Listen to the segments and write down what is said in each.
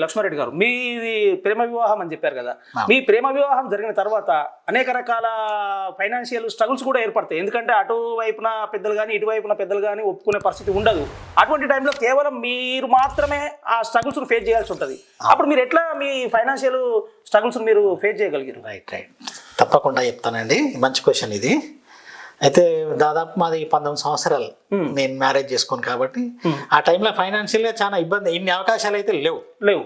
లక్ష్మారెడ్డి గారు, మీది ప్రేమ వివాహం అని చెప్పారు కదా. మీ ప్రేమ వివాహం జరిగిన తర్వాత అనేక రకాల ఫైనాన్షియల్ స్ట్రగుల్స్ కూడా ఏర్పడతాయి. ఎందుకంటే అటువైపున పెద్దలు కానీ ఇటువైపున పెద్దలు కానీ ఒప్పుకునే పరిస్థితి ఉండదు. అటువంటి టైంలో కేవలం మీరు మాత్రమే ఆ స్ట్రగుల్స్ ఫేస్ చేయాల్సి ఉంటుంది. అప్పుడు మీరు ఎట్లా మీ ఫైనాన్షియల్ స్ట్రగుల్స్ మీరు ఫేస్ చేయగలిగారు? రైట్ తప్పకుండా చెప్తానండి. మంచి క్వశ్చన్ ఇది. అయితే దాదాపు మాది 19 సంవత్సరాలు నేను మ్యారేజ్ చేసుకోను కాబట్టి ఆ టైంలో ఫైనాన్షియల్గా చాలా ఇబ్బంది. ఇన్ని అవకాశాలు అయితే లేవు.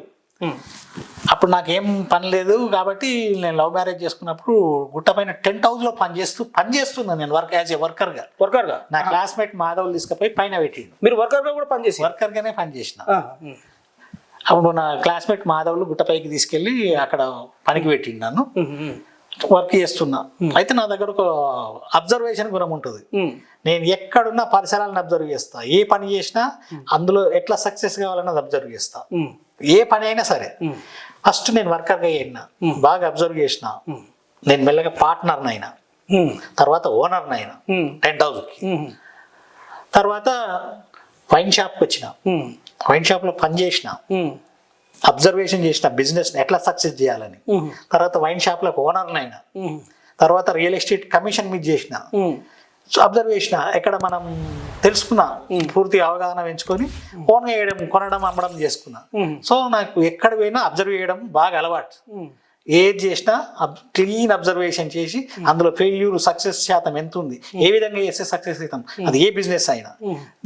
అప్పుడు నాకేం పని లేదు కాబట్టి నేను లవ్ మ్యారేజ్ చేసుకున్నప్పుడు గుట్ట పైన టెంట్ హౌస్లో పనిచేస్తున్నాను నేను యాజ్ ఏ వర్కర్గా. నా క్లాస్మేట్ మాధవ్ తీసుకుపోయి పైన పెట్టిండు. మీరు వర్కర్గా కూడా పనిచేసి? వర్కర్గానే పనిచేసిన. అప్పుడు నా క్లాస్మేట్ మాధవ్లు గుట్టపైకి తీసుకెళ్ళి అక్కడ పనికి పెట్టిండు నన్ను. వర్క్ చేస్తున్నా. అయితే నా దగ్గర ఒక అబ్జర్వేషన్ గుణం ఉంటుంది. నేను ఎక్కడున్నా పరిసరాలను అబ్జర్వ్ చేస్తా. ఏ పని చేసినా అందులో ఎట్లా సక్సెస్ కావాలన్నది అబ్జర్వ్ చేస్తా. ఏ పని అయినా సరే ఫస్ట్ నేను వర్కర్గా అయినా బాగా అబ్జర్వ్ చేసిన. నేను మెల్లగా పార్ట్నర్ని అయినా, తర్వాత ఓనర్ని అయినా టెంట్ హౌస్కి. తర్వాత వైన్ షాప్కి వచ్చిన. వైన్ షాప్లో పని చేసిన, అబ్జర్వేషన్ చేసిన బిజినెస్ ఎట్లా సక్సెస్ చేయాలని. తర్వాత వైన్ షాప్లకు ఓనర్ని అయినా, తర్వాత రియల్ ఎస్టేట్ కమిషన్ మీద చేసిన. అబ్జర్వ్ చేసిన, ఎక్కడ మనం తెలుసుకున్నా, పూర్తి అవగాహన పెంచుకొని ఓన్గా వేయడం, కొనడం, అమ్మడం చేసుకున్నా. సో నాకు ఎక్కడ పోయినా అబ్జర్వ్ చేయడం బాగా అలవాటు. ఏది చేసినా క్లీన్ అబ్జర్వేషన్ చేసి అందులో ఫెయిల్యూర్ సక్సెస్ శాతం ఎంత ఉంది, ఏ విధంగా చేస్తే సక్సెస్ అవుతాం, అది ఏ బిజినెస్ అయినా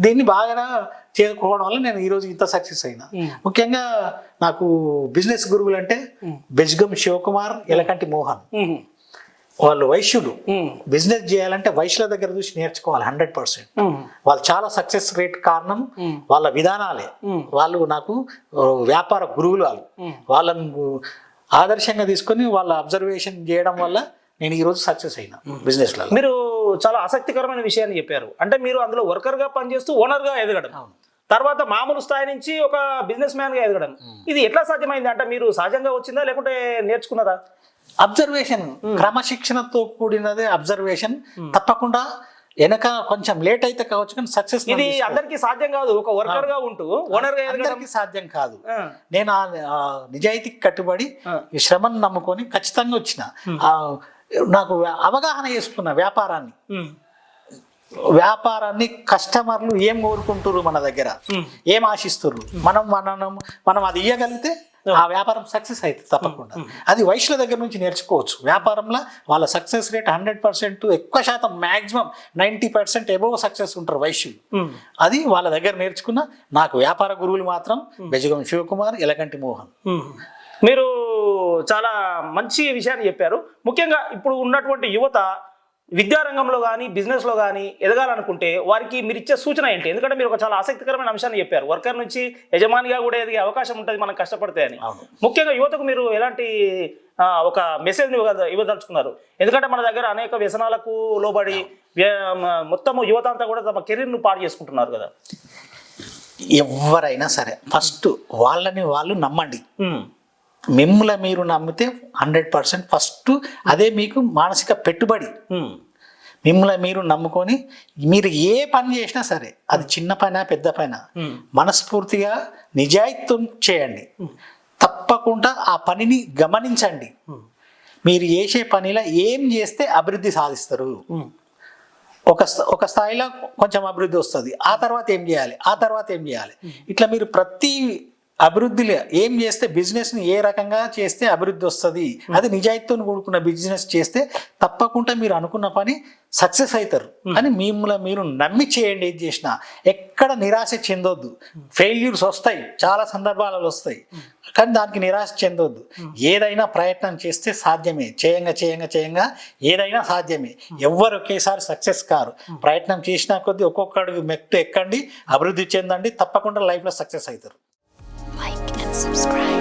దీన్ని బాగా చేసుకోవడం వల్ల నేను ఈరోజు ఇంత సక్సెస్ అయినా. ముఖ్యంగా నాకు బిజినెస్ గురువులు అంటే బెజ్గం శివకుమార్, ఎలకంటి మోహన్. వాళ్ళు వైశ్యులు. బిజినెస్ చేయాలంటే వైశ్యుల దగ్గర చూసి నేర్చుకోవాలి 100%. వాళ్ళు చాలా సక్సెస్ రేట్ కారణం వాళ్ళ విధానాలే. వాళ్ళు నాకు వ్యాపార గురువులు. వాళ్ళను ఆదర్శంగా తీసుకొని వాళ్ళ అబ్జర్వేషన్ చేయడం వల్ల నేను ఈరోజు సక్సెస్ అయినా బిజినెస్లో. మీరు చాలా ఆసక్తికరమైన విషయాన్ని చెప్పారు. అంటే మీరు అందులో వర్కర్గా పనిచేస్తూ ఓనర్గా ఎదగడం, తర్వాత మామూలు స్థాయి నుంచి ఒక బిజినెస్ మ్యాన్గా ఎదగడం, ఇది ఎట్లా సాధ్యమైంది? అంటే మీరు సహజంగా వచ్చిందా లేకుంటే నేర్చుకున్నారా? అబ్జర్వేషన్, క్రమశిక్షణతో కూడినదే అబ్జర్వేషన్. తప్పకుండా వెనక కొంచెం లేట్ అయితే కావచ్చు కానీ సక్సెస్ ఇది అందరికీ సాధ్యం కాదు. ఒక వర్కర్ గా ఉంటూ ఓనర్ గా ఎదగడానికి సాధ్యం కాదు. నేను ఆ నిజాయితీకి కట్టుబడి శ్రమను నమ్ముకొని ఖచ్చితంగా వచ్చిన. నాకు అవగాహన చేసుకున్న వ్యాపారాన్ని కస్టమర్లు ఏం కోరుకుంటారు, మన దగ్గర ఏం ఆశిస్తున్నారు, మనం అది ఇవ్వగలిగితే ఆ వ్యాపారం సక్సెస్ అవుతుంది తప్పకుండా. అది వైశ్యుల దగ్గర నుంచి నేర్చుకోవచ్చు. వ్యాపారంలో వాళ్ళ సక్సెస్ రేట్ 100%, ఎక్కువ శాతం మ్యాక్సిమం 90% ఎబోవ్ సక్సెస్ ఉంటారు వైశ్యులు. అది వాళ్ళ దగ్గర నేర్చుకున్న. నాకు వ్యాపార గురువులు మాత్రం బెజగం శివకుమార్, ఎలకంటి మోహన్. మీరు చాలా మంచి విషయాన్ని చెప్పారు. ముఖ్యంగా ఇప్పుడు ఉన్నటువంటి యువత విద్యారంగంలో కానీ బిజినెస్లో కానీ ఎదగాలనుకుంటే వారికి మీరు ఇచ్చే సూచన ఏంటి? ఎందుకంటే మీరు ఒక చాలా ఆసక్తికరమైన అంశాన్ని చెప్పారు. వర్కర్ నుంచి యజమానిగా కూడా ఎదిగే అవకాశం ఉంటుంది మనం కష్టపడితే అని. ముఖ్యంగా యువతకు మీరు ఎలాంటి ఒక మెసేజ్ని ఇవ్వదలుచుకున్నారు? ఎందుకంటే మన దగ్గర అనేక వ్యసనాలకు లోబడి మొత్తం యువత అంతా కూడా తమ కెరీర్ను పాడు చేసుకుంటున్నారు కదా. ఎవరైనా సరే ఫస్ట్ వాళ్ళని వాళ్ళు నమ్మండి. మిమ్మల్ని మీరు నమ్మితే 100% ఫస్ట్ అదే మీకు మానసిక పెట్టుబడి. మిమ్మల్ని మీరు నమ్ముకొని మీరు ఏ పని చేసినా సరే, అది చిన్న పైన పెద్ద పైన, మనస్ఫూర్తిగా నిజాయితీ చేయండి. తప్పకుండా ఆ పనిని గమనించండి. మీరు చేసే పనిలో ఏం చేస్తే అభివృద్ధి సాధిస్తారు. ఒక స్థాయిలో కొంచెం అభివృద్ధి వస్తుంది, ఆ తర్వాత ఏం చేయాలి, ఇట్లా మీరు ప్రతి అభివృద్ధిలో ఏం చేస్తే, బిజినెస్ని ఏ రకంగా చేస్తే అభివృద్ధి వస్తుంది, అది నిజాయితీతో కూడుకున్న బిజినెస్ చేస్తే తప్పకుండా మీరు అనుకున్న పని సక్సెస్ అవుతారు. అని మిమ్మల్ని మీరు నమ్మి చేయండి. ఏది చేసినా ఎక్కడ నిరాశ చెందొద్దు. ఫెయిల్యూర్స్ వస్తాయి, చాలా సందర్భాలలో వస్తాయి, కానీ దానికి నిరాశ చెందొద్దు. ఏదైనా ప్రయత్నం చేస్తే సాధ్యమే. చేయంగా ఏదైనా సాధ్యమే. ఎవ్వరు ఒకేసారి సక్సెస్ కారు. ప్రయత్నం చేసినా కొద్దీ ఒక్కొక్క అడుగు మెట్టు ఎక్కండి, అభివృద్ధి చెందండి, తప్పకుండా లైఫ్లో సక్సెస్ అవుతారు. Like and subscribe.